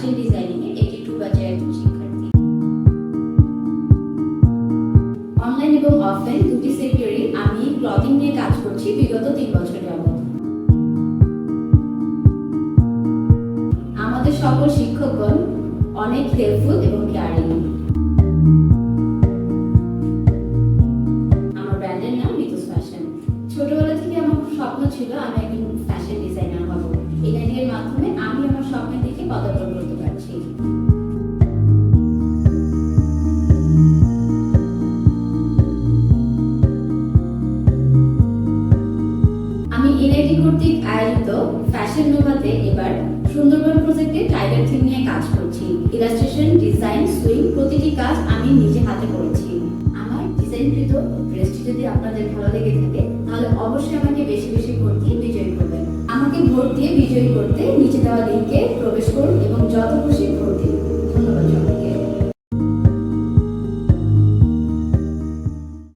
Fashion designing এ 82 ব্যাচের একজন শিক্ষার্থী। অনলাইন এবং অফলাইন দুটি সেক্টরে আমি ক্লথিং নিয়ে কাজ করছি বিগত 3 বছর যাবত। আমাদের সকল শিক্ষকগণ অনেক হেল্পফুল এবং কেয়ারিং। আমার ব্র্যান্ডের নাম মিতুস ফ্যাশন। ছোটবেলা থেকে আমার স্বপ্ন ছিল আমি একজন ফ্যাশন ডিজাইনার হব। এই লাইনের মাধ্যমে আমি আমার স্বপ্নের দিকে পদার্পণ করতে পারছি। আমি এনআইটি কর্তৃক আয়োজিত ফ্যাশন নোভাতে এবার সুন্দরবন প্রজেক্টে টাইগার থিম নিয়ে কাজ করছি। ইলাস্ট্রেশন, ডিজাইন, সুইং প্রতিটি কাজ আমি নিজে হাতে করেছি। আমার ডিজাইনকৃত ড্রেসটি যদি আপনাদের ভালো লেগে থাকে তাহলে অবশ্যই আমাকে বেশি বেশি ভোট দিয়ে বিজয়ী করবেন। আমাকে ভোট দিয়ে বিজয়ী করতে নিচে দেওয়া লিংকে